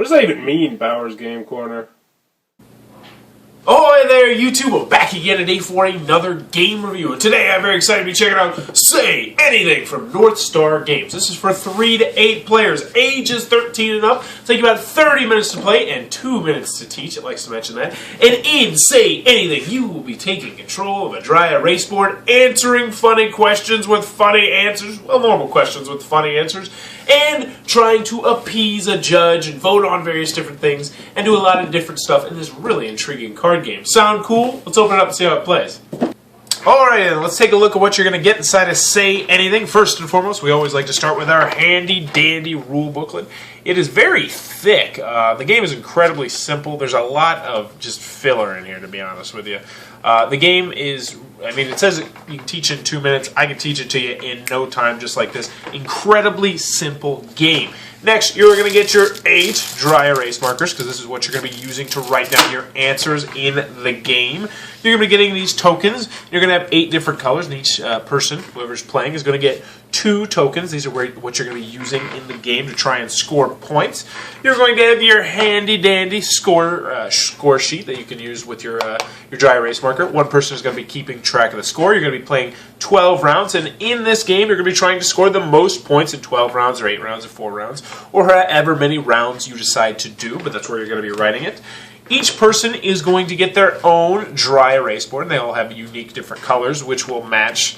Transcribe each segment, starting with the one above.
does that even mean, Bauer's Game Corner? Ahoy there, YouTube! We're back again today for another game review. And today I'm very excited to be checking out Say Anything from North Star Games. This is for 3 to 8 players, ages 13 and up. Take about 30 minutes to play and 2 minutes to teach. It likes to mention that. And in Say Anything, you will be taking control of a dry erase board, answering funny questions with funny answers, well, normal questions with funny answers, and trying to appease a judge and vote on various different things and do a lot of different stuff in this really intriguing card game. Sound cool? Let's open it up and see how it plays. Alright then, let's take a look at what you're going to get inside of Say Anything. First and foremost, we always like to start with our handy dandy rule booklet. It is very thick. The game is incredibly simple. There's a lot of just filler in here, to be honest with you. The game is, I mean, it says you can teach in 2 minutes. I can teach it to you in no time, just like this. Incredibly simple game. Next, you're going to get your 8 dry erase markers, because this is what you're going to be using to write down your answers in the game. You're going to be getting these tokens. You're going to have 8 different colors, and each person, whoever's playing, is going to get 2 tokens. These are what you're going to be using in the game to try and score points. You're going to have your handy-dandy score sheet that you can use with your dry erase marker. One person is going to be keeping track of the score. You're going to be playing 12 rounds, and in this game, you're going to be trying to score the most points in 12 rounds, or 8 rounds, or 4 rounds, or however many rounds you decide to do, but that's where you're going to be writing it. Each person is going to get their own dry erase board, and they all have unique different colors, which will match,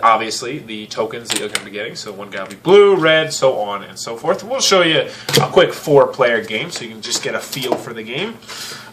obviously, the tokens that you're going to be getting. So one guy will be blue, red, so on and so forth. And we'll show you a quick 4-player game, so you can just get a feel for the game.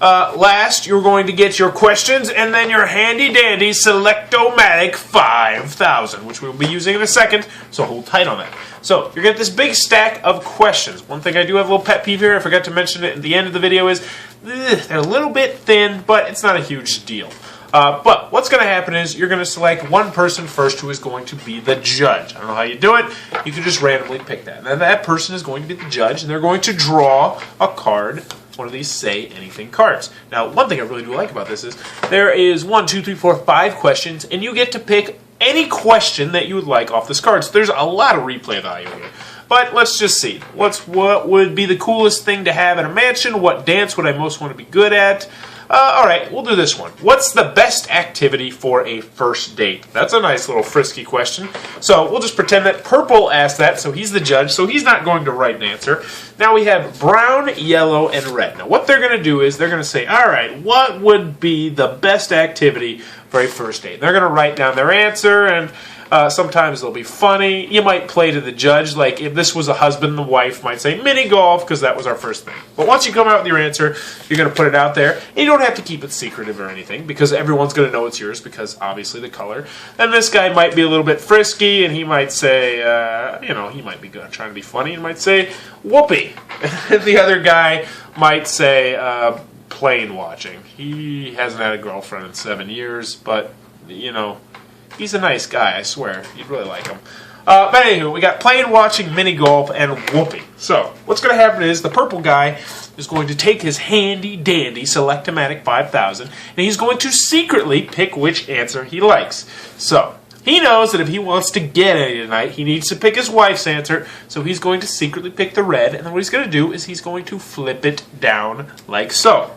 Last, you're going to get your questions, and then your handy-dandy Selectomatic 5000, which we'll be using in a second, so hold tight on that. So, you're going to get this big stack of questions. One thing I do have a little pet peeve here, I forgot to mention it at the end of the video, is they're a little bit thin, but it's not a huge deal. But what's going to happen is you're going to select one person first who is going to be the judge. I don't know how you do it. You can just randomly pick that. And then that person is going to be the judge, and they're going to draw a card, one of these Say Anything cards. Now, one thing I really do like about this is there is 1, 2, 3, 4, 5 questions, and you get to pick any question that you would like off this card. So there's a lot of replay value here. But let's just see. What would be the coolest thing to have in a mansion? What dance would I most want to be good at? Alright, we'll do this one. What's the best activity for a first date? That's a nice little frisky question. So we'll just pretend that Purple asked that, so he's the judge, so he's not going to write an answer. Now we have brown, yellow, and red. Now what they're going to do is they're going to say, alright, what would be the best activity for a first date? They're going to write down their answer, and sometimes they'll be funny. You might play to the judge, like if this was a husband, the wife might say mini golf, because that was our first thing. But once you come out with your answer, you're going to put it out there, and you don't have to keep it secretive or anything, because everyone's going to know it's yours, because obviously the color. And this guy might be a little bit frisky, and he might say, he might be good, trying to be funny, and might say, whoopee. The other guy might say, plane watching. He hasn't had a girlfriend in 7 years, but, he's a nice guy, I swear. You'd really like him. But anywho, we got plane watching, mini golf, and whoopee. So, what's going to happen is the purple guy is going to take his handy-dandy Selectomatic 5000, and he's going to secretly pick which answer he likes. So, he knows that if he wants to get any tonight, he needs to pick his wife's answer, so he's going to secretly pick the red, and then what he's going to do is he's going to flip it down like so.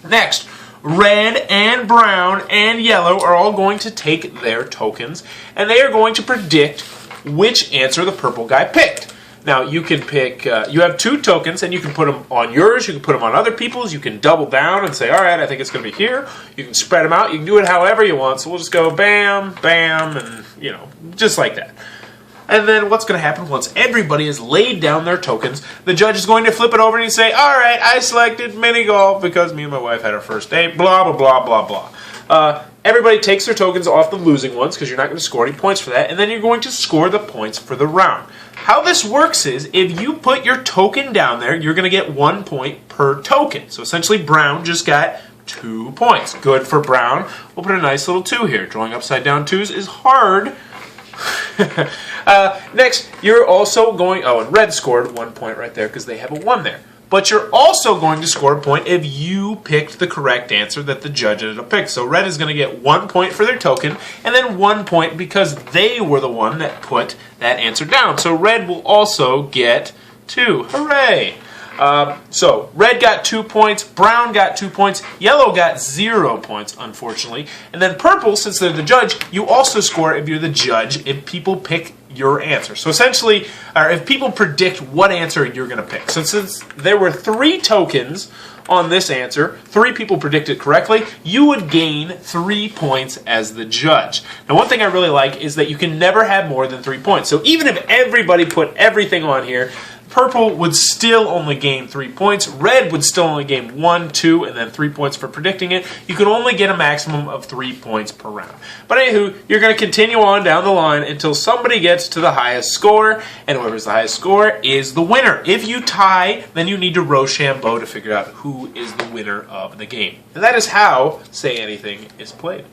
Next, red and brown and yellow are all going to take their tokens, and they are going to predict which answer the purple guy picked. Now, you can pick, you have 2 tokens, and you can put them on yours, you can put them on other people's, you can double down and say, alright, I think it's going to be here. You can spread them out, you can do it however you want, so we'll just go bam, bam, and, just like that. And then what's going to happen once everybody has laid down their tokens, the judge is going to flip it over and say, alright, I selected mini golf because me and my wife had our first date, blah, blah, blah, blah, blah. Everybody takes their tokens off the losing ones because you're not going to score any points for that, and then you're going to score the points for the round. How this works is, if you put your token down there, you're going to get 1 point per token. So essentially, brown just got 2 points. Good for brown. We'll put a nice little 2 here. Drawing upside down 2s is hard. Next, you're also going, and red scored 1 point right there because they have a 1 there. But you're also going to score a point if you picked the correct answer that the judge ended up picking. So red is going to get 1 point for their token, and then 1 point because they were the one that put that answer down. So red will also get 2. Hooray! So, red got 2 points, brown got 2 points, yellow got 0 points, unfortunately. And then purple, since they're the judge, you also score if you're the judge if people pick your answer. So essentially, or if people predict what answer you're going to pick. So since there were 3 tokens on this answer, 3 people predicted correctly, you would gain 3 points as the judge. Now, one thing I really like is that you can never have more than 3 points. So even if everybody put everything on here, purple would still only gain 3 points. Red would still only gain 1, 2, and then 3 points for predicting it. You can only get a maximum of 3 points per round. But anywho, you're going to continue on down the line until somebody gets to the highest score, and whoever's the highest score is the winner. If you tie, then you need to Rochambeau to figure out who is the winner of the game. And that is how Say Anything is played.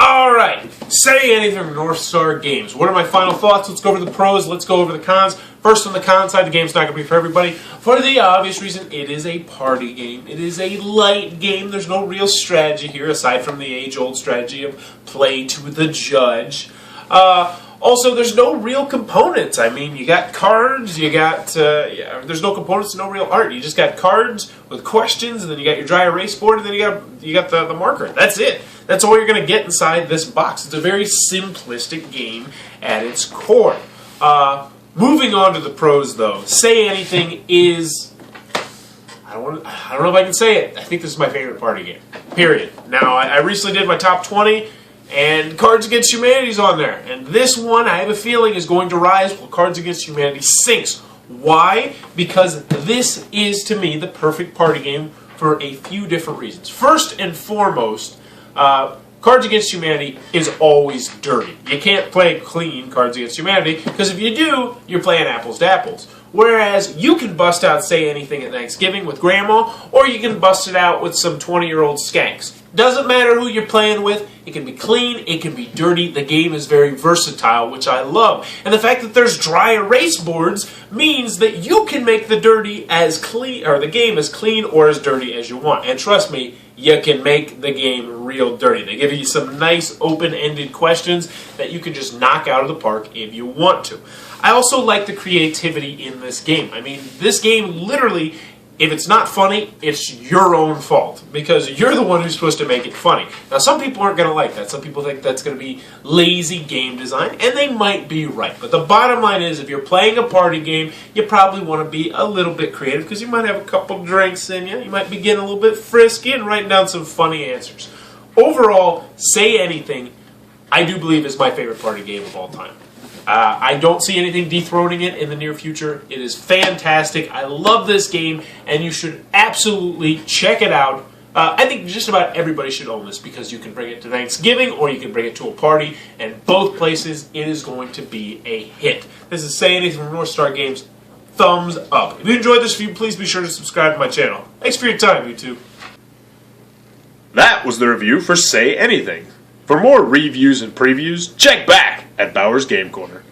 Alright, Say Anything from North Star Games. What are my final thoughts? Let's go over the pros, let's go over the cons. First, on the con side, the game's not going to be for everybody. For the obvious reason, it is a party game. It is a light game. There's no real strategy here, aside from the age-old strategy of play to the judge. Also, there's no real components. I mean, you got cards, you got, there's no components, no real art. You just got cards with questions, and then you got your dry erase board, and then you got the marker. That's it. That's all you're going to get inside this box. It's a very simplistic game at its core. Moving on to the pros, though. Say Anything is... I don't know if I can say it. I think this is my favorite party game. Period. Now, I recently did my top 20, and Cards Against Humanity's on there. And this one, I have a feeling, is going to rise while Cards Against Humanity sinks. Why? Because this is, to me, the perfect party game for a few different reasons. First and foremost, Cards Against Humanity is always dirty. You can't play clean Cards Against Humanity, because if you do, you're playing apples to apples. Whereas you can bust out Say Anything at Thanksgiving with Grandma, or you can bust it out with some 20-year-old skanks. Doesn't matter who you're playing with. It can be clean, it can be dirty. The game is very versatile, which I love. And the fact that there's dry erase boards means that you can make the dirty as clean, or the game as clean or as dirty as you want. And trust me, you can make the game real dirty. They give you some nice open-ended questions that you can just knock out of the park if you want to. I also like the creativity in this game. I mean, this game literally, if it's not funny, it's your own fault, because you're the one who's supposed to make it funny. Now, some people aren't going to like that. Some people think that's going to be lazy game design, and they might be right. But the bottom line is, if you're playing a party game, you probably want to be a little bit creative, because you might have a couple drinks in you. You might be getting a little bit frisky and writing down some funny answers. Overall, Say Anything, I do believe, is my favorite party game of all time. I don't see anything dethroning it in the near future. It is fantastic. I love this game, and you should absolutely check it out. I think just about everybody should own this, because you can bring it to Thanksgiving or you can bring it to a party, and both places it is going to be a hit. This is Say Anything from North Star Games. Thumbs up. If you enjoyed this review, please be sure to subscribe to my channel. Thanks for your time, YouTube. That was the review for Say Anything. For more reviews and previews, check back at Bauer's Game Corner.